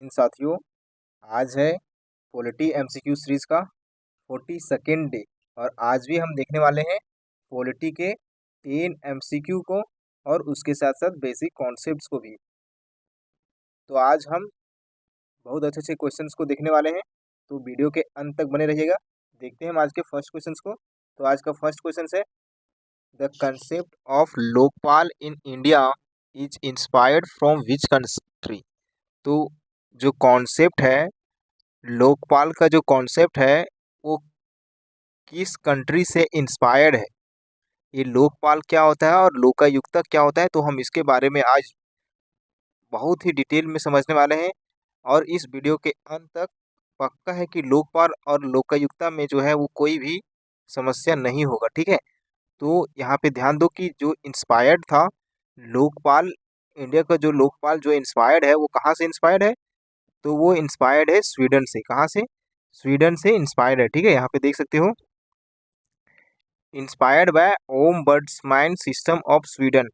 इन साथियों, आज है पॉलिटी एमसीक्यू सीरीज का 42nd डे और आज भी हम देखने वाले हैं पॉलिटी के 10 एमसीक्यू को और उसके साथ साथ बेसिक कॉन्सेप्ट्स को भी। तो आज हम बहुत अच्छे अच्छे क्वेश्चंस को देखने वाले हैं, तो वीडियो के अंत तक बने रहिएगा। देखते हैं हम आज के फर्स्ट क्वेश्चंस को। तो आज का फर्स्ट क्वेश्चन है, the concept of Lokpal in India is inspired from which country. तो जो कॉन्सेप्ट है, लोकपाल का जो कॉन्सेप्ट है वो किस कंट्री से इंस्पायर्ड है। ये लोकपाल क्या होता है और लोकायुक्ता क्या होता है, तो हम इसके बारे में आज बहुत ही डिटेल में समझने वाले हैं। और इस वीडियो के अंत तक पक्का है कि लोकपाल और लोकायुक्ता में जो है वो कोई भी समस्या नहीं होगा, ठीक है। तो यहाँ पे ध्यान दो कि जो इंस्पायर्ड था लोकपाल, इंडिया का जो लोकपाल जो इंस्पायर्ड है वो कहाँ से इंस्पायर्ड है, तो वो इंस्पायर्ड है स्वीडन से। कहाँ से? स्वीडन से इंस्पायर्ड है, ठीक है। यहाँ पे देख सकते हो, inspired by ombudsman system of Sweden.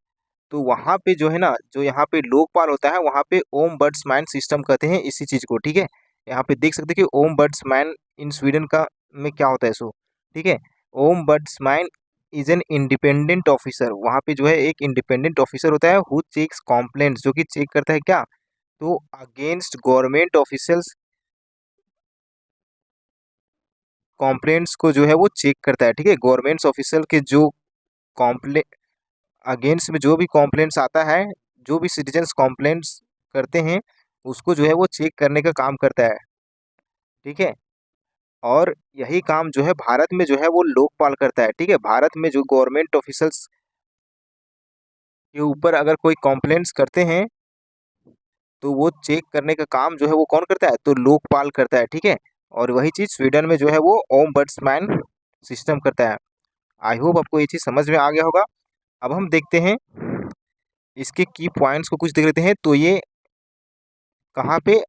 तो वहाँ पे जो है ना, जो यहाँ पे लोकपाल होता है वहाँ पे ओमबड्समैन सिस्टम कहते हैं इसी चीज़ को, ठीक है। यहाँ पे देख सकते हैं कि ओमबड्समैन इन स्वीडन का में क्या होता है सो, ठीक है। ओमबड्समैन इज एन इंडिपेंडेंट ऑफिसर। वहाँ पे जो है एक इंडिपेंडेंट ऑफिसर होता है हु चेक्स कॉम्प्लेंट्स, जो कि चेक करता है क्या, तो अगेंस्ट गवर्नमेंट ऑफिशियल्स, कॉम्प्लेंट्स को जो है वो चेक करता है, ठीक है। गवर्नमेंट ऑफिशियल के जो कॉम्प्ले अगेंस्ट में जो भी कॉम्प्लेंट्स आता है, जो भी सिटीजन्स कॉम्प्लेंट्स करते हैं उसको जो है वो चेक करने का काम करता है, ठीक है। और यही काम जो है भारत में जो है वो लोकपाल करता है, ठीक है। भारत में जो गवर्नमेंट ऑफिसर्स के ऊपर अगर कोई कॉम्प्लेंट्स करते हैं तो वो चेक करने का काम जो है वो कौन करता है, तो लोकपाल करता है, ठीक है। और वही चीज़ स्वीडन में जो है वो ओमबड्समैन सिस्टम करता है। आई होप आपको ये चीज़ समझ में आ गया होगा। अब हम देखते हैं इसके की पॉइंट्स को, कुछ देख लेते हैं। तो ये कहाँ पे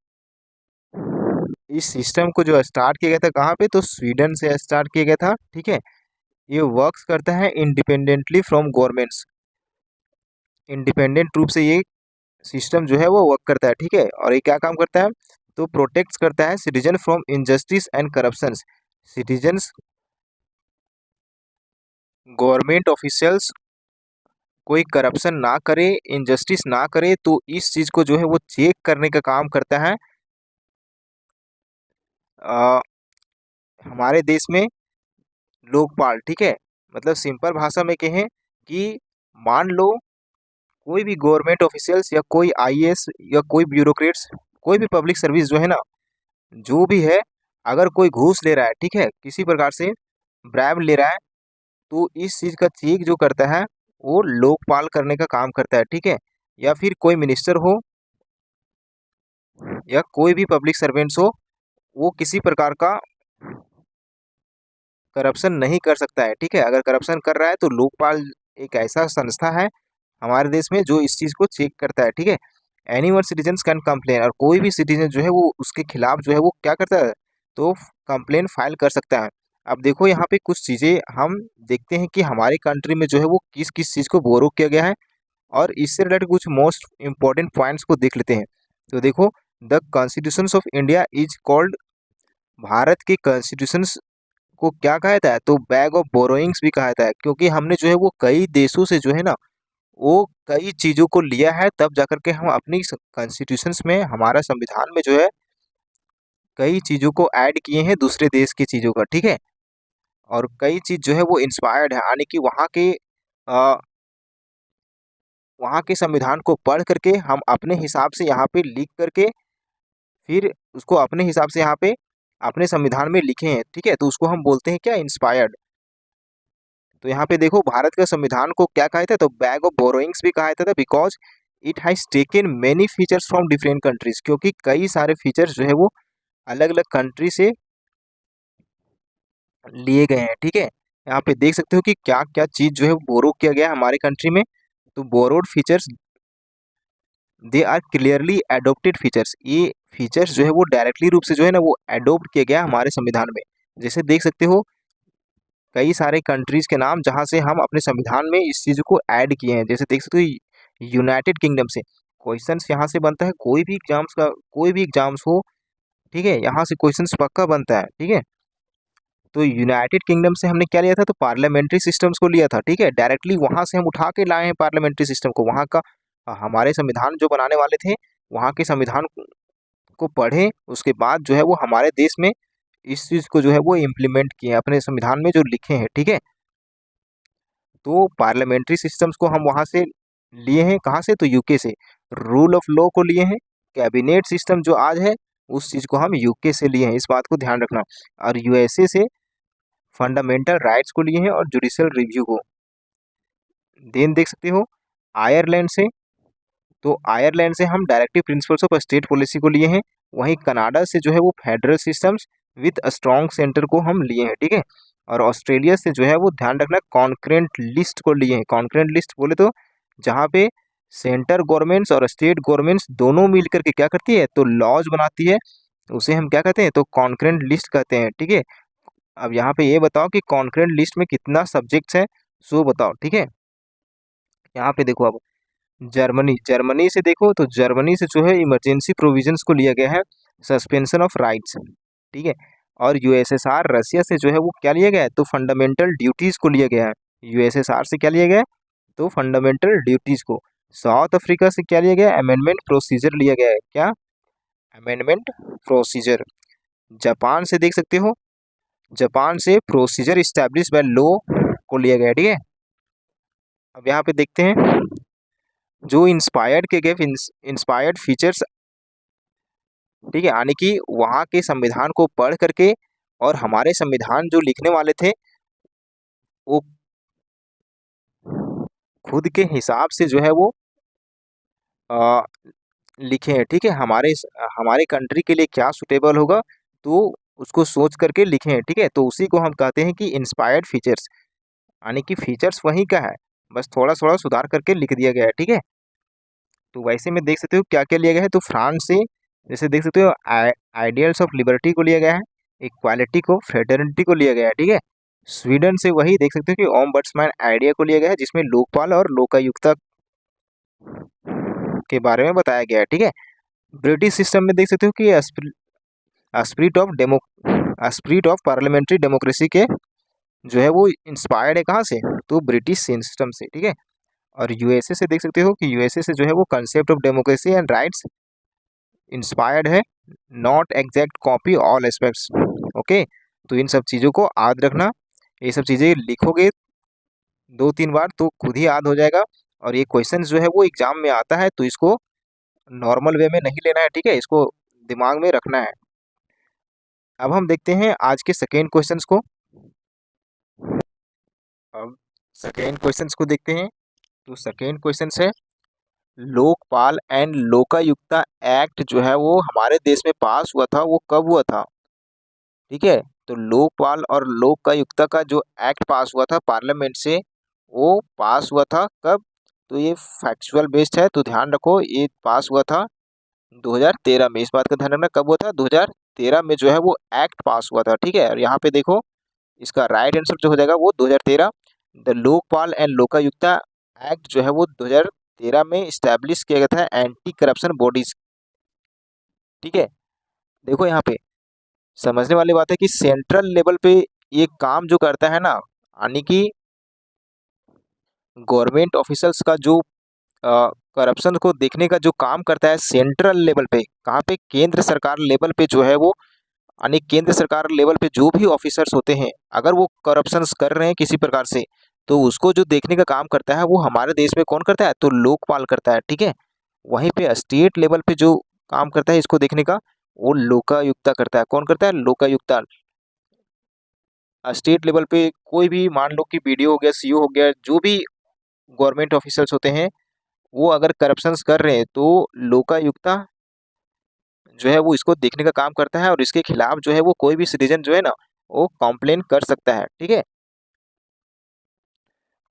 इस सिस्टम को जो स्टार्ट किया गया था, कहाँ पे, तो स्वीडन से स्टार्ट किया गया था, ठीक है। ये वर्क्स करता है इंडिपेंडेंटली फ्रॉम गवर्नमेंट्स। इंडिपेंडेंट रूप से ये सिस्टम जो है वो वर्क करता है, ठीक है। और ये क्या काम करता है, तो प्रोटेक्ट करता है citizen from injustice and corruptions. Citizens, government officials कोई करप्शन ना करे, इनजस्टिस ना करे, तो इस चीज़ को जो है वो चेक करने का काम करता है हमारे देश में लोकपाल, ठीक है। मतलब सिंपल भाषा में कहें कि मान लो कोई भी गवर्नमेंट ऑफिशियल्स या कोई आईएएस या कोई ब्यूरोक्रेट्स, कोई भी पब्लिक सर्विस जो है ना, जो भी है, अगर कोई घूस ले रहा है, ठीक है, किसी प्रकार से ब्राइब ले रहा है, तो इस चीज़ का चेक जो करता है वो लोकपाल करने का काम करता है, ठीक है। या फिर कोई मिनिस्टर हो या कोई भी पब्लिक सर्वेंट्स हो, वो किसी प्रकार का करप्शन नहीं कर सकता है, ठीक है। अगर करप्शन कर रहा है तो लोकपाल एक ऐसा संस्था है हमारे देश में जो इस चीज़ को चेक करता है, ठीक है। Any one citizen can complain, और कोई भी सिटीजन जो है वो उसके खिलाफ जो है वो क्या करता है, तो कंप्लेन फाइल कर सकता है। अब देखो यहाँ पे कुछ चीज़ें हम देखते हैं कि हमारी कंट्री में जो है वो किस किस चीज़ को बोरो किया गया है, और इससे रिलेटेड कुछ मोस्ट इंपॉर्टेंट पॉइंट्स को देख लेते हैं। तो देखो, the constitution of India is called, Bharat के कॉन्स्टिट्यूशन को क्या कहा जाता है, तो बैग ऑफ बोरोइंग्स भी कहा जाता है, क्योंकि हमने जो है वो कई देशों से जो है ना वो कई चीज़ों को लिया है, तब जाकर के हम अपनी कॉन्स्टिट्यूशंस में, हमारा संविधान में जो है कई चीज़ों को ऐड किए हैं दूसरे देश की चीज़ों का, ठीक है। और कई चीज़ जो है वो इंस्पायर्ड है, यानी कि वहाँ के संविधान को पढ़ करके हम अपने हिसाब से यहाँ पे लिख करके फिर उसको अपने हिसाब से यहाँ पे अपने संविधान में लिखे हैं, ठीक है। तो उसको हम बोलते हैं क्या, इंस्पायर्ड। तो यहाँ पे देखो, भारत का संविधान को क्या कहा था, तो बैग ऑफ बोरोइंग्स भी कहा जाता था, because it has taken many features from different countries, क्योंकि कई सारे फीचर्स जो है वो अलग अलग कंट्री से लिए गए हैं, ठीक है। यहाँ पे देख सकते हो कि क्या क्या चीज़ जो है वो बोरो किया गया है हमारे कंट्री में। तो borrowed features, they are clearly adopted features, ये फीचर्स जो है वो डायरेक्टली रूप से जो है ना वो एडोप्ट किया गया हमारे संविधान में। जैसे देख सकते हो कई सारे कंट्रीज़ के नाम जहाँ से हम अपने संविधान में इस चीज़ को ऐड किए हैं, जैसे देख सकते हो यूनाइटेड किंगडम से क्वेश्चंस यहाँ से बनता है, कोई भी एग्जाम्स हो, ठीक है, यहाँ से क्वेश्चंस पक्का बनता है, ठीक है। तो यूनाइटेड किंगडम से हमने क्या लिया था, तो पार्लियामेंट्री सिस्टम्स को लिया था, ठीक है, डायरेक्टली वहां से हम उठा के लाए हैं पार्लियामेंट्री सिस्टम को, वहां का हमारे संविधान जो बनाने वाले थे वहां के संविधान को पढ़े, उसके बाद जो है वो हमारे देश में इस चीज को जो है वो इम्प्लीमेंट किए हैं, अपने संविधान में जो लिखे हैं, ठीक है। तो पार्लियामेंट्री सिस्टम्स को हम वहां से लिए हैं, कहाँ से, तो यूके से। रूल ऑफ लॉ को लिए हैं, कैबिनेट सिस्टम जो आज है उस चीज को हम यूके से लिए हैं, इस बात को ध्यान रखना। और यूएसए से फंडामेंटल राइट्स को लिए हैं और जुडिशियल रिव्यू को। देन देख सकते हो आयरलैंड से, तो आयरलैंड से हम directive principles of state policy को लिए हैं। वहीं कनाडा से जो है वो federal systems with a strong centre को हम लिए हैं, ठीक है। और ऑस्ट्रेलिया से जो है वो ध्यान रखना कॉन्करेंट लिस्ट को लिए हैं। कॉन्करेंट लिस्ट बोले तो जहाँ पे सेंटर गवर्नमेंट्स और स्टेट गवर्नमेंट्स दोनों मिलकर के क्या करती है, तो लॉज बनाती है, उसे हम क्या कहते हैं, तो कॉन्करेंट लिस्ट कहते हैं, ठीक है। अब यहाँ पे ये बताओ कि कॉन्करेंट लिस्ट में कितना सब्जेक्ट्स है, सो बताओ, ठीक है। यहाँ पे देखो अब जर्मनी से देखो, तो जर्मनी से जो है इमरजेंसी प्रोविजंस को लिया गया है, सस्पेंशन ऑफ राइट्स, ठीक है। और यूएसएसआर रसिया से जो है वो क्या लिया गया है, तो फंडामेंटल ड्यूटीज को लिया गया है। यूएसएसआर से क्या लिया गया है, तो फंडामेंटल ड्यूटीज को। साउथ अफ्रीका से क्या लिया गया है, अमेंडमेंट प्रोसीजर लिया गया है, क्या, अमेंडमेंट प्रोसीजर। जापान से देख सकते हो, जापान से प्रोसीजर इस्टेब्लिश बाय लॉ को लिया गया है, ठीक है। अब यहाँ पे देखते हैं जो इंस्पायर्ड के गए इंस्पायर्ड फीचर्स, ठीक है, यानी कि वहाँ के संविधान को पढ़ करके और हमारे संविधान जो लिखने वाले थे वो खुद के हिसाब से जो है वो आ, लिखे हैं, ठीक है। हमारे कंट्री के लिए क्या सुटेबल होगा तो उसको सोच करके लिखे हैं, ठीक है। तो उसी को हम कहते हैं कि इंस्पायर्ड फीचर्स, यानी कि फीचर्स वही का है, बस थोड़ा थोड़ा सुधार करके लिख दिया गया है, ठीक है। तो वैसे में देख सकते हो क्या क्या लिया गया है, तो फ्रांस से जैसे देख सकते हो आइडियल्स ऑफ लिबर्टी को लिया गया है, इक्वालिटी को, फ्रेटर्निटी को लिया गया है, ठीक है। स्वीडन से वही देख सकते हो कि ओम्बड्समैन आइडिया को लिया गया है, जिसमें लोकपाल और लोकायुक्ता के बारे में बताया गया है, ठीक है। ब्रिटिश सिस्टम में देख सकते हो कि स्पिरिट ऑफ पार्लियामेंट्री डेमोक्रेसी के जो है वो इंस्पायर्ड है कहाँ से, तो ब्रिटिश सिस्टम से, ठीक है। और यूएसए से देख सकते हो कि यूएसए से जो है वो concept of democracy and rights inspired है, not exact copy all aspects, okay. तो इन सब चीज़ों को याद रखना, ये सब चीज़ें लिखोगे 2-3 बार तो खुद ही याद हो जाएगा। और ये क्वेश्चन जो है वो एग्जाम में आता है, तो इसको नॉर्मल वे में नहीं लेना है, ठीक है, इसको दिमाग में रखना है। अब हम देखते हैं आज के सेकेंड क्वेश्चंस को। अब सेकेंड क्वेश्चंस को देखते हैं, तो सेकेंड क्वेश्चन है लोकपाल एंड लोकायुक्ता एक्ट जो है वो हमारे देश में पास हुआ था, वो कब हुआ था, ठीक है। तो लोकपाल और लोकायुक्ता का जो एक्ट पास हुआ था पार्लियामेंट से, वो पास हुआ था कब, तो ये फैक्चुअल बेस्ड है, तो ध्यान रखो ये पास हुआ था 2013 में, इस बात का ध्यान रखना कब हुआ था, 2013 में जो है वो एक्ट पास हुआ था, ठीक है। और यहाँ पे देखो इसका राइट आंसर जो हो जाएगा वो 2013। The Lokpal and Lokayukta act जो है वो 2013 में इस्टेब्लिश किया गया था एंटी करप्शन बॉडीज, ठीक है। देखो यहाँ पे समझने वाली बात है कि सेंट्रल लेवल पे ये काम जो करता है ना, यानी कि गवर्नमेंट ऑफिसर्स का जो करप्शन को देखने का जो काम करता है सेंट्रल लेवल पे, कहाँ पे, केंद्र सरकार लेवल पे जो है वो, यानी केंद्र सरकार लेवल पे जो भी ऑफिसर्स होते हैं अगर वो करप्शंस कर रहे हैं किसी प्रकार से, तो उसको जो देखने का काम करता है वो हमारे देश में कौन करता है, तो लोकपाल करता है, ठीक है। वहीं पे स्टेट लेवल पे जो काम करता है इसको देखने का, वो लोकायुक्ता करता है, कौन करता है, लोकायुक्ता। स्टेट लेवल पे कोई भी मान लो कि बीडीओ हो गया, सीओ हो गया, जो भी गवर्नमेंट ऑफिसर्स होते हैं वो अगर करप्शंस कर रहे हैं तो लोकायुक्ता जो है वो इसको देखने का काम करता है, और इसके खिलाफ जो है वो कोई भी सिटीजन जो है ना वो कंप्लेन कर सकता है, ठीक है।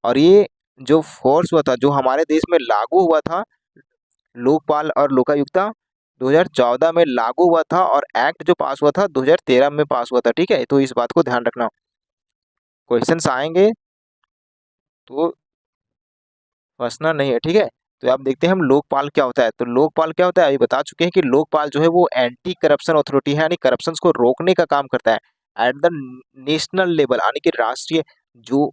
और ये जो फोर्स हुआ था, जो हमारे देश में लागू हुआ था, लोकपाल और लोकायुक्ता 2014 में लागू हुआ था, और एक्ट जो पास हुआ था 2013 में पास हुआ था, ठीक है। तो इस बात को ध्यान रखना, क्वेश्चंस आएंगे तो फंसना नहीं है, ठीक है। तो आप देखते हैं हम लोकपाल क्या होता है। तो लोकपाल क्या होता है अभी बता चुके हैं कि लोकपाल जो है वो एंटी करप्शन अथॉरिटी है, यानी करप्शन को रोकने का काम करता है एट द नेशनल लेवल, यानी कि राष्ट्रीय जो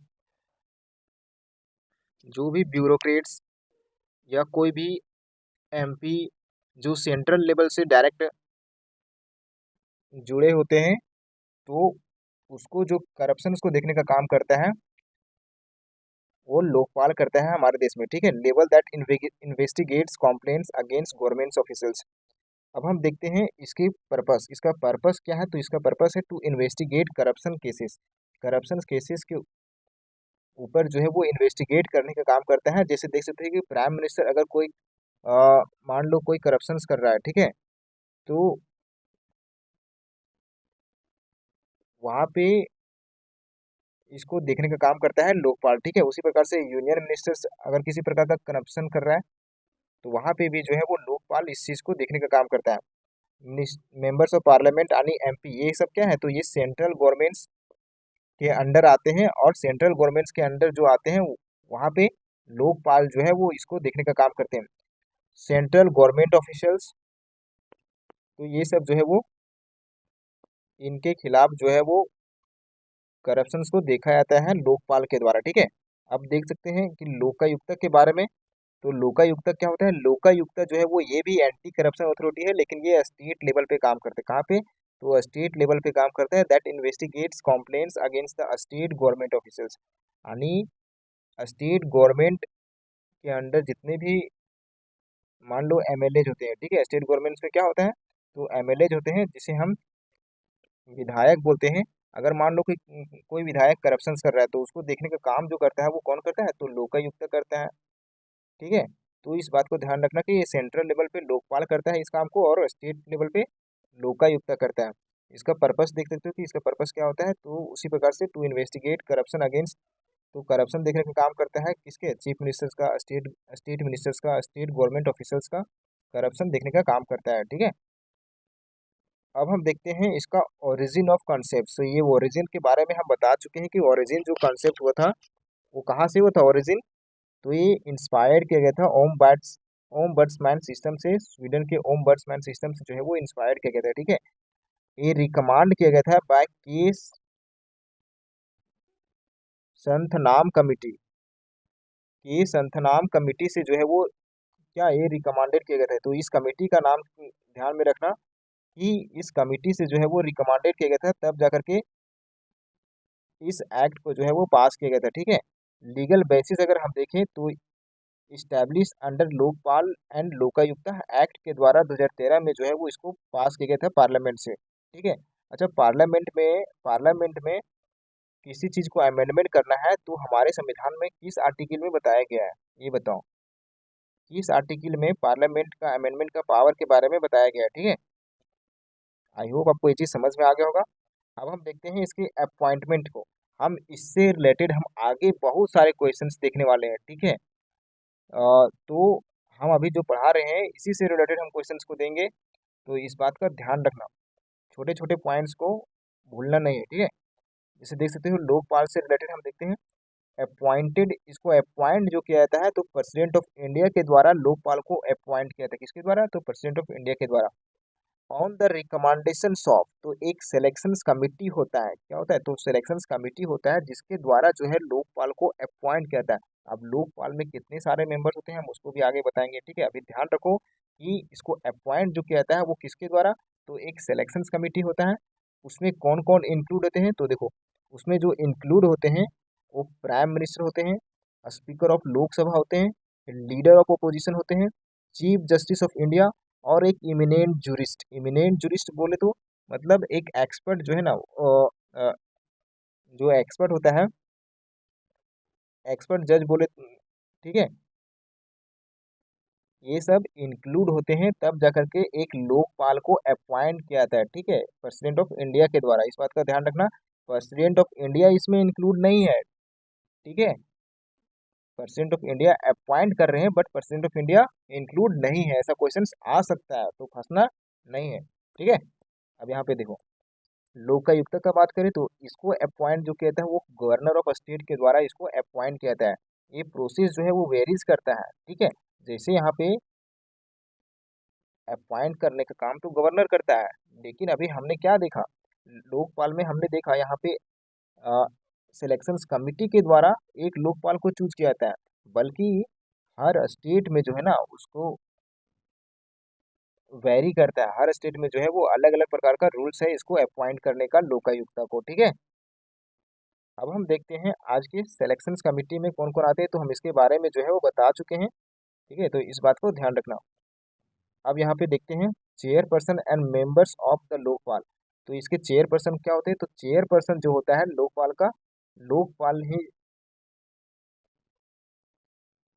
जो भी ब्यूरोक्रेट्स या कोई भी एमपी जो सेंट्रल लेवल से डायरेक्ट जुड़े होते हैं, तो उसको जो करप्शन को देखने का काम करता है वो लोकपाल करता है हमारे देश में, ठीक है। Level that investigates complaints against government officials. अब हम देखते हैं इसकी पर्पस, इसका पर्पस क्या है। तो इसका पर्पस है to investigate corruption cases, corruption cases के ऊपर जो है वो इन्वेस्टिगेट करने का काम करता है। जैसे देख सकते हैं कि प्राइम मिनिस्टर अगर कोई मान लो कोई करप्शन कर रहा है, ठीक है, तो वहाँ पे इसको देखने का काम करता है लोकपाल, ठीक है। उसी प्रकार से यूनियन मिनिस्टर्स अगर किसी प्रकार का करप्शन कर रहा है तो वहाँ पे भी जो है वो लोकपाल इस चीज़ को देखने का काम करता है। मेंबर्स ऑफ पार्लियामेंट यानी एमपी, ये सब क्या है, तो ये सेंट्रल गवर्नमेंट्स के अंडर आते हैं, और सेंट्रल गवर्नमेंट्स के अंडर जो आते हैं वहाँ पे लोकपाल जो है वो इसको देखने का काम करते हैं। सेंट्रल गवर्नमेंट ऑफिशियल्स, तो ये सब जो है वो इनके खिलाफ जो है वो करप्शन को देखा जाता है लोकपाल के द्वारा, ठीक है। अब देख सकते हैं कि लोकायुक्त के बारे में। तो लोकायुक्त क्या होता है, लोकायुक्त जो है वो ये भी एंटी करप्शन अथॉरिटी है, लेकिन ये स्टेट लेवल पे काम करते हैं। कहाँ पे, तो स्टेट लेवल पे काम करता है। That investigates complaints against the state government officers, यानी स्टेट गवर्नमेंट के अंडर जितने भी मान लो एमएलए होते हैं, ठीक है, स्टेट गवर्नमेंट में क्या होता है, तो एमएलए होते हैं जिसे हम विधायक बोलते हैं। अगर मान लो कोई कोई विधायक करप्शन कर रहा है तो उसको देखने का काम जो करता है वो कौन करता है, तो लोकायुक्त करता है, ठीक है। तो इस बात को ध्यान रखना कि ये सेंट्रल लेवल पे लोकपाल करता है इस काम को, और स्टेट लेवल पे लोकायुक्त करता है। इसका पर्पस देख सकते हो कि इसका पर्पस क्या होता है, तो उसी प्रकार से टू इन्वेस्टिगेट करप्शन अगेंस्ट, तो करप्शन देखने का काम करता है किसके, चीफ मिनिस्टर्स का, स्टेट स्टेट मिनिस्टर्स का, स्टेट गवर्नमेंट ऑफिसर्स का करप्शन देखने का काम करता है, ठीक है। अब हम देखते हैं इसका ओरिजिन ऑफ कॉन्सेप्ट। तो ये ओरिजिन के बारे में हम बता चुके हैं कि ओरिजिन जो कॉन्सेप्ट हुआ था वो कहाँ से हुआ था ओरिजिन, तो ये इंस्पायर किया गया था ओम बर्ड्समैन सिस्टम से, स्वीडन के ओम बर्ड्समैन सिस्टम से जो है वो इंस्पायर किया गया था, ठीक है। ये रिकमांड किया गया था बाय के संथनाम कमिटी, के संथनाम कमिटी से जो है वो क्या ये रिकमांडेड किया गया था। तो इस कमिटी का नाम ध्यान में रखना कि इस कमिटी से जो है वो रिकमांडेड किया गया था, तब जाकर के इस एक्ट को जो है वो पास किया गया था, ठीक है। लीगल बेसिस अगर हम देखें तो establish under Lokpal and Lokayukta act के द्वारा 2013 में जो है वो इसको पास किया गया था पार्लियामेंट से, ठीक है। अच्छा, पार्लियामेंट में किसी चीज़ को अमेंडमेंट करना है तो हमारे संविधान में किस आर्टिकल में बताया गया है, ये बताओ, किस आर्टिकल में पार्लियामेंट का अमेंडमेंट का पावर के बारे में बताया गया है, ठीक है। आई होप आपको ये चीज़ समझ में आ गया होगा। अब हम देखते हैं इसके अपॉइंटमेंट को। हम इससे रिलेटेड हम आगे बहुत सारे क्वेश्चंस देखने वाले हैं, ठीक है। तो हम अभी जो पढ़ा रहे हैं इसी से रिलेटेड हम क्वेश्चंस को देंगे, तो इस बात का ध्यान रखना, छोटे छोटे पॉइंट्स को भूलना नहीं है, ठीक है। जैसे देख सकते हो लोकपाल से रिलेटेड हम देखते हैं अपॉइंटेड, इसको अपॉइंट जो किया जाता है तो प्रेसिडेंट ऑफ इंडिया के द्वारा लोकपाल को अपॉइंट किया जाता है, किसके द्वारा, तो प्रेसिडेंट ऑफ इंडिया के द्वारा। ऑन द रिकमेंडेशन ऑफ, तो एक सिलेक्शन कमिटी होता है, क्या होता है, तो सिलेक्शन कमिटी होता है जिसके द्वारा जो है लोकपाल को अपॉइंट किया जाता है। अब लोकपाल में कितने सारे मेंबर्स होते हैं हम उसको भी आगे बताएंगे, ठीक है। अभी ध्यान रखो कि इसको अपॉइंट जो किया जाता है वो किसके द्वारा, तो एक सिलेक्शन कमिटी होता है। उसमें कौन कौन इंक्लूड होते हैं, तो देखो उसमें जो इंक्लूड होते हैं वो प्राइम मिनिस्टर होते हैं, स्पीकर ऑफ लोकसभा होते हैं, लीडर ऑफ अपोजिशन होते हैं, चीफ जस्टिस ऑफ इंडिया, और एक इमिनेंट जूरिस्ट। इमिनेंट जूरिस्ट बोले तो मतलब एक एक्सपर्ट जो है ना, जो एक्सपर्ट होता है, एक्सपर्ट जज बोले, ठीक है, ये सब इंक्लूड होते हैं तब जाकर के एक लोकपाल को अपॉइंट किया जाता है, ठीक है, प्रेसिडेंट ऑफ इंडिया के द्वारा। इस बात का ध्यान रखना, प्रेसिडेंट ऑफ इंडिया इसमें इंक्लूड नहीं है, ठीक है। प्रेसिडेंट ऑफ इंडिया अपॉइंट कर रहे हैं but president of India include नहीं है, ऐसा क्वेश्चन आ सकता है, तो फंसना नहीं है, ठीक है। अब यहाँ पे देखो लोकायुक्त का बात करें तो इसको अपॉइंट जो किया था वो गवर्नर ऑफ स्टेट के द्वारा इसको अपॉइंट किया जाता है। ये प्रोसेस जो है वो वेरीज करता है, ठीक है। जैसे यहाँ पे अपॉइंट करने का काम तो गवर्नर करता है, लेकिन अभी हमने क्या देखा, लोकपाल में हमने देखा यहाँ पे सिलेक्शंस कमिटी के द्वारा एक लोकपाल को चूज किया जाता है, बल्कि हर स्टेट में जो है ना उसको वेरी करता है, हर स्टेट में जो है वो अलग अलग प्रकार का रूल्स है इसको अपॉइंट करने का लोकायुक्ता को। ठीक है, अब हम देखते हैं आज के सिलेक्शंस कमिटी में कौन कौन आते हैं, तो हम इसके बारे में जो है वो बता चुके हैं। ठीक है, तो इस बात को ध्यान रखना। अब यहाँ पे देखते हैं chairperson and members of the Lokpal. तो इसके चेयरपर्सन क्या होते हैं, तो चेयरपर्सन जो होता है लोकपाल का, लोकपाल ही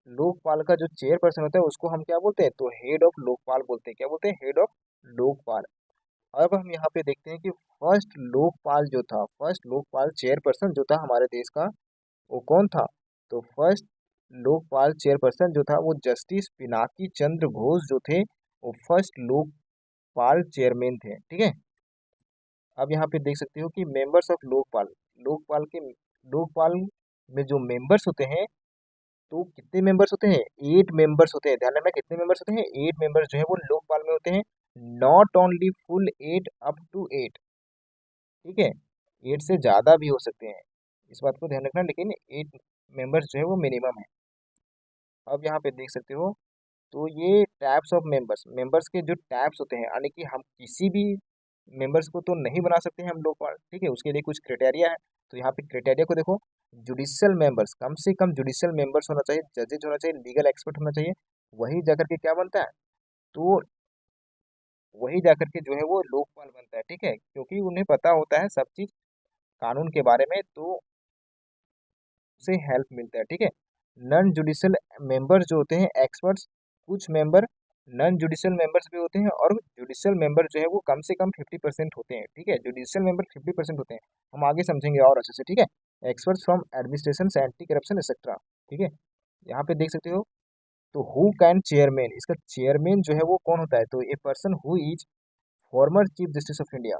लोकपाल का जो चेयरपर्सन होता है उसको हम क्या बोलते हैं, तो हेड ऑफ लोकपाल बोलते हैं। क्या बोलते हैं, हेड ऑफ लोकपाल। अब हम यहाँ पे देखते हैं कि फर्स्ट लोकपाल जो था, फर्स्ट लोकपाल चेयरपर्सन जो था हमारे देश का, वो कौन था, तो फर्स्ट लोकपाल चेयरपर्सन जो था वो जस्टिस पिनाकी चंद्र घोष जो थे, वो फर्स्ट लोकपाल चेयरमैन थे। ठीक है, अब यहाँ पे देख सकते हो कि मेंबर्स ऑफ लोकपाल, लोकपाल के लोकपाल में जो मेंबर्स होते हैं, तो कितने मेंबर्स होते हैं, 8 मेंबर्स होते हैं। ध्यान रखना कितने मेंबर्स होते हैं, 8 मेंबर्स जो है वो लोकपाल में होते हैं। Not only full 8, up to 8। ठीक है, 8 से ज़्यादा भी हो सकते हैं, इस बात को ध्यान रखना, लेकिन 8 मेंबर्स जो है वो मिनिमम है। अब यहाँ पे देख सकते हो, तो ये टैब्स ऑफ मेंबर्स, मेंबर्स के जो टैब्स होते हैं, यानी कि हम किसी भी मेंबर्स को तो नहीं बना सकते हैं हम लोग। ठीक है, उसके लिए कुछ क्राइटेरिया है। तो यहाँ पे क्राइटेरिया को देखो, जुडिशियल मेंबर्स, कम से कम जुडिशियल मेंबर्स होना चाहिए, जजेज होना चाहिए, लीगल एक्सपर्ट होना चाहिए, वही जाकर के क्या बनता है, तो वही जाकर के जो है वो लोकपाल बनता है। ठीक है, क्योंकि उन्हें पता होता है सब चीज कानून के बारे में, तो से हेल्प मिलता है। ठीक है, नॉन जुडिशियल मेंबर जो होते हैं एक्सपर्ट्स, कुछ मेंबर नॉन जुडिशियल मेंबर्स भी होते हैं, और जुडिशियल मेंबर जो है वो कम से कम 50% होते हैं। ठीक है, जुडिशियल मेंबर 50% होते हैं, हम आगे समझेंगे और अच्छे से। ठीक है, experts from administration, anti corruption etcetera. ठीक है, यहाँ पे देख सकते हो, तो हु कैन चेयरमैन, इसका चेयरमैन जो है वो कौन होता है, तो a person who is former chief justice of India.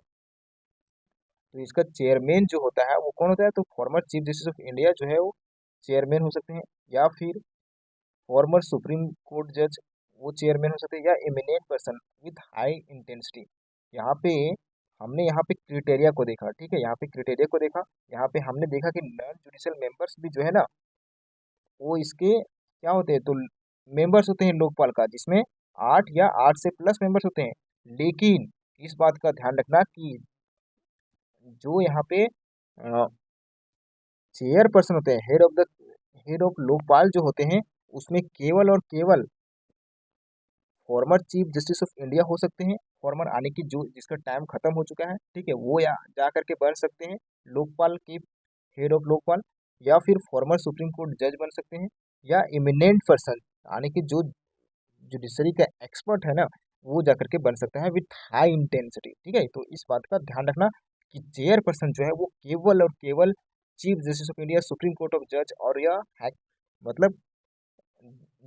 तो इसका चेयरमैन जो होता है वो कौन होता है, तो former chief justice of India जो है वो चेयरमैन हो सकते हैं, या फिर फॉर्मर सुप्रीम कोर्ट जज वो चेयरमैन हो सकते हैं, या eminent person with high intensity. यहाँ पे हमने यहाँ पे क्राइटेरिया को देखा। ठीक है, यहाँ पे क्राइटेरिया को देखा, यहाँ पे हमने देखा कि नॉन जुडिशियल मेंबर्स भी जो है ना वो इसके क्या होते हैं, तो मेंबर्स होते हैं लोकपाल का, जिसमें 8 या 8 से प्लस मेंबर्स होते हैं। लेकिन इस बात का ध्यान रखना कि जो यहाँ पे चेयर पर्सन होते हैं, हेड ऑफ लोकपाल जो होते हैं, उसमें केवल और केवल former chief justice of India हो सकते हैं। फॉर्मर आने की जो जिसका टाइम खत्म हो चुका है, ठीक है, वो या जा करके बन सकते हैं लोकपाल के हेड ऑफ लोकपाल, या फिर फॉर्मर सुप्रीम कोर्ट जज बन सकते हैं, या इमिनेंट पर्सन आने की जो जुडिशरी का एक्सपर्ट है ना, वो जाकर के बन सकता है विथ हाई इंटेंसिटी। ठीक है, तो इस बात का ध्यान रखना कि चेयर पर्सन जो है वो केवल और केवल chief justice of India, supreme court of जज, और या मतलब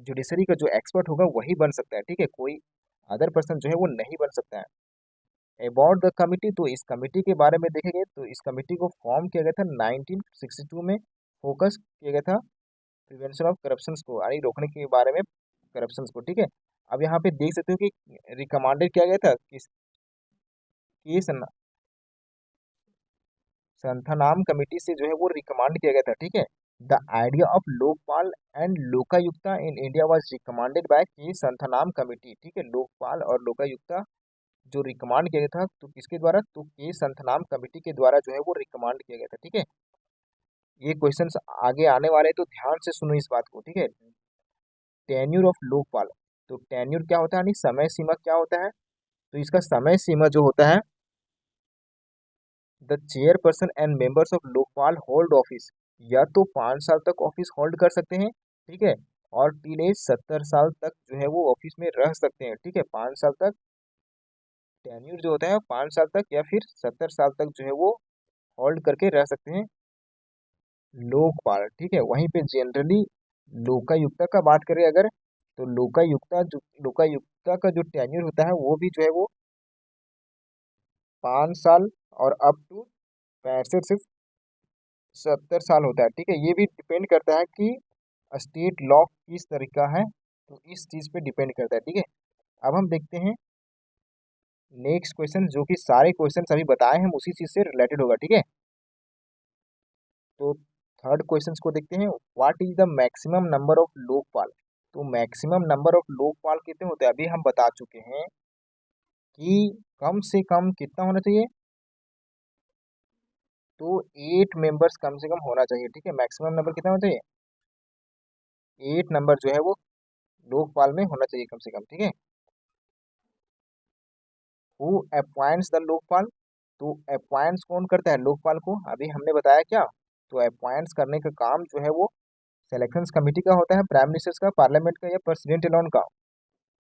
जुडिशरी का जो एक्सपर्ट होगा वही बन सकता है। ठीक है, कोई अदर पर्सन जो है वो नहीं बन सकता है। अबाउट द कमिटी, तो इस कमिटी के बारे में देखेंगे, तो इस कमिटी को फॉर्म किया गया था 1962 में। फोकस किया गया था प्रिवेंशन ऑफ करप्शन को, यानी रोकने के बारे में करप्शन को। ठीक है, अब यहाँ पे देख सकते हो कि रिकमांडेड किया गया था किस संथानाम कमेटी से जो है वो रिकमांड किया गया था। ठीक है, the idea of Lokpal and Lokayukta in India was recommended by K Santhanam committee. ठीक है, लोकपाल और लोकायुक्ता जो रिकमांड किया गया था, तो किसके द्वारा, तो के संथनाम कमेटी के द्वारा जो है वो रिकमांड किया गया था। ठीक है, ये क्वेश्चंस आगे आने वाले हैं, तो ध्यान से सुनो इस बात को। ठीक है, टेन्यूर ऑफ लोकपाल, तो टेन्यूर क्या होता है, यानी समय सीमा क्या होता है, तो इसका समय सीमा जो होता है, the chairperson and members of Lokpal hold office, या तो 5 साल तक ऑफिस होल्ड कर सकते हैं। ठीक है, और टीन एज 70 साल तक जो है वो ऑफिस में रह सकते हैं। ठीक है, 5 साल तक टेन्यूर जो होता है 5 साल तक, या फिर 70 साल तक जो है वो होल्ड करके रह सकते हैं लोकपाल। ठीक है, वहीं पे जनरली लोकायुक्ता का बात करें अगर, तो लोकायुक्ता का जो टेन्यूर होता है वो भी जो है वो 5 साल और अप टू 65 से 70 साल होता है। ठीक है, ये भी डिपेंड करता है कि स्टेट लॉ किस तरीका है, तो इस चीज़ पे डिपेंड करता है, ठीक है। अब हम देखते हैं नेक्स्ट क्वेश्चन, जो कि सारे क्वेश्चन अभी बताए हम उसी चीज़ से रिलेटेड होगा, ठीक है। तो थर्ड क्वेश्चन को देखते हैं, what is the maximum number of Lokpal. तो मैक्सिमम नंबर ऑफ लोकपाल कितने होते हैं, अभी हम बता चुके हैं कि कम से कम कितना होना चाहिए, तो 8 मेंबर्स कम से कम होना चाहिए, ठीक है। मैक्सिमम नंबर कितना होना चाहिए, 8 नंबर जो है वो लोकपाल में होना चाहिए कम से कम, ठीक है। हु अपॉइंट्स द लोकपाल, तो अपॉइंट्स कौन करता है लोकपाल को, अभी हमने बताया क्या। तो अपॉइंट्स करने का काम जो है वो सिलेक्शन कमेटी का होता है, प्राइम मिनिस्टर का, पार्लियामेंट का या प्रेसिडेंट एलोन का।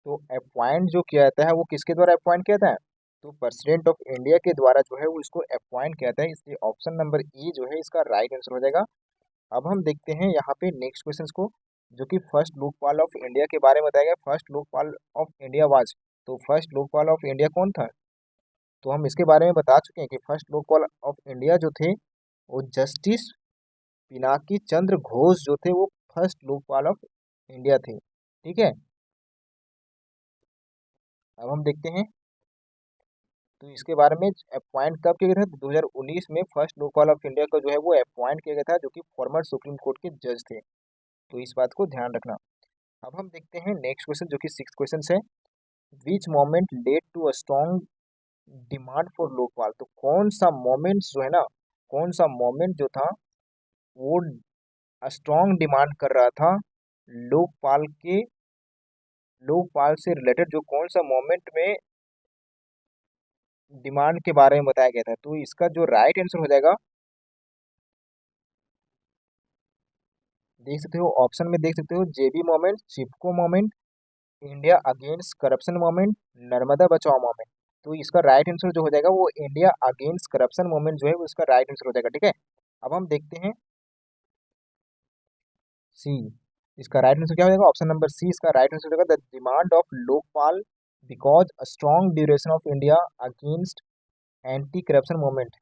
तो अपॉइंट जो किया जाता है वो किसके द्वारा अपॉइंट किया जाता है, तो प्रेसिडेंट ऑफ इंडिया के द्वारा जो है वो इसको अपॉइंट किया जाता है, इसलिए ऑप्शन नंबर ई जो है इसका राइट आंसर हो जाएगा। अब हम देखते हैं यहाँ पे नेक्स्ट क्वेश्चन को, जो कि फर्स्ट लोकपाल ऑफ इंडिया के बारे में बताया गया। First Lokpal of India was, तो फर्स्ट लोकपाल ऑफ इंडिया कौन था, तो हम इसके बारे में बता चुके हैं कि फर्स्ट लोकपाल ऑफ इंडिया जो थे वो जस्टिस पिनाकी चंद्र घोष जो थे वो फर्स्ट लोकपाल ऑफ इंडिया थे, ठीक है। अब हम देखते हैं, तो इसके बारे में अपॉइंट कब किया गया था, 2019 में फर्स्ट लोकपाल ऑफ इंडिया का जो है वो अपॉइंट किया गया था, जो कि फॉर्मर सुप्रीम कोर्ट के जज थे, तो इस बात को ध्यान रखना। अब हम देखते हैं नेक्स्ट क्वेश्चन, जो कि सिक्स क्वेश्चन है, which movement led to a strong demand for Lokpal. तो कौन सा मोमेंट जो है ना, कौन सा मोमेंट जो था वो स्ट्रॉन्ग डिमांड कर रहा था लोकपाल के, लोकपाल से रिलेटेड जो कौन सा मोमेंट में डिमांड के बारे में बताया गया था, तो इसका जो राइट आंसर हो जाएगा, देख सकते हो ऑप्शन में, देख सकते हो JP movement, Chipko movement, India against corruption movement, Narmada Bachao movement. तो इसका राइट आंसर जो हो जाएगा वो इंडिया अगेंस्ट करप्शन मोमेंट जो है वो इसका राइट आंसर हो जाएगा, ठीक है। अब हम देखते हैं सी, इसका राइट आंसर क्या हो जाएगा, ऑप्शन नंबर सी इसका राइट आंसर हो जाएगा, the demand of Lokpal because a strong duration of India against anti corruption movement,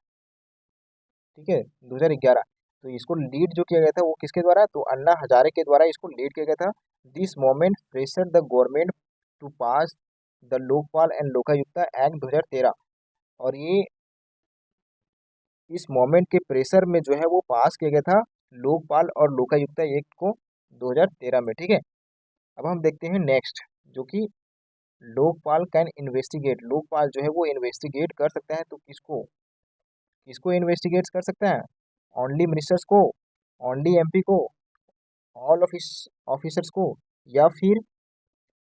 ठीक है, 2011। तो इसको लीड जो किया गया था वो किसके द्वारा, तो अन्ना हजारे के द्वारा इसको लीड किया गया था। This movement pressure the government to pass the Lokpal and Lokayukta act 2013, और ये इस मोमेंट के प्रेशर में जो है वो पास किया गया था लोकपाल और लोकायुक्ता एक्ट को 2013 में, ठीक है। अब हम देखते हैं नेक्स्ट, जो कि लोकपाल कैन इन्वेस्टिगेट, लोकपाल जो है वो इन्वेस्टिगेट कर सकता है, तो किसको, किसको इन्वेस्टिगेट कर सकता है, ओनली मिनिस्टर्स को, ओनली एमपी को, ऑल ऑफिसर्स को, या फिर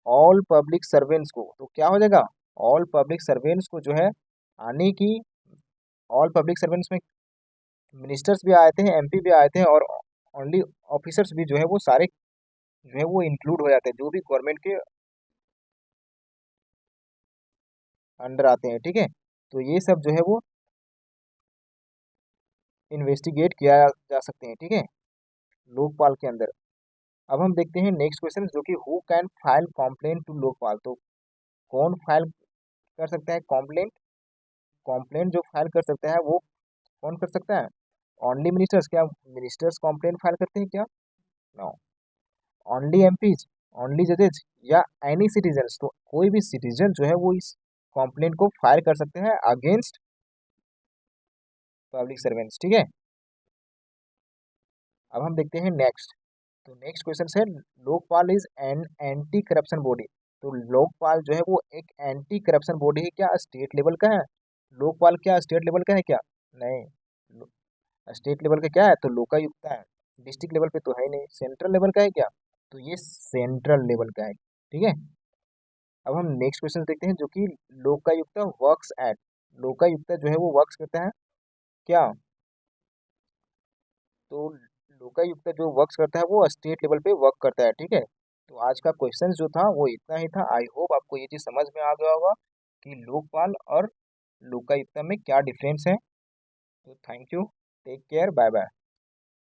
ऑल पब्लिक सर्वेंट्स को। तो क्या हो जाएगा, ऑल पब्लिक सर्वेंट्स को जो है, आने की ऑल पब्लिक सर्वेंट्स में मिनिस्टर्स भी आए थे, एमपी भी आए थे, और ओनली ऑफिसर्स भी जो है वो सारे जो है वो इंक्लूड हो जाते हैं, जो भी गवर्नमेंट के अंडर आते हैं, ठीक है। तो ये सब जो है वो इन्वेस्टिगेट किया जा सकते हैं, ठीक है, लोकपाल के अंदर। अब हम देखते हैं नेक्स्ट क्वेश्चन, जो कि who can file complain to Lokpal. तो कौन फाइल कर सकता है कॉम्प्लेन, कॉम्प्लेन जो फाइल कर सकता है वो कौन कर सकता है, ओनली मिनिस्टर्स, क्या मिनिस्टर्स कॉम्प्लेन फाइल करते हैं क्या, नो, ओनली एमपीज, ओनली जजेज, या एनी सिटीजन। तो कोई भी सिटीजन जो है वो इस कॉम्प्लेन को फाइल कर सकते हैं अगेंस्ट पब्लिक सर्वेंट्स, ठीक है। अब हम देखते हैं नेक्स्ट, तो नेक्स्ट क्वेश्चन है, Lokpal is an anti corruption body. तो लोकपाल जो है वो एक एंटी करप्शन बॉडी है, क्या स्टेट लेवल का है, लोकपाल क्या स्टेट लेवल का है क्या, नहीं, स्टेट लेवल का क्या है, तो लोकायुक्ता है, डिस्ट्रिक्ट लेवल पे तो है ही नहीं, सेंट्रल लेवल का है क्या, तो ये सेंट्रल लेवल का है, ठीक है। अब हम नेक्स्ट क्वेश्चन देखते हैं, जो कि लोकायुक्ता वर्क्स एट, लोकायुक्ता जो है वो वर्क्स करता है क्या, तो लोकायुक्त जो वर्क करता है वो स्टेट लेवल पे वर्क करता है, ठीक है। तो आज का क्वेश्चन जो था वो इतना ही था, आई होप आपको ये चीज़ समझ में आ गया होगा कि लोकपाल और लोकायुक्त में क्या डिफरेंस है। तो thank you, take care, bye bye.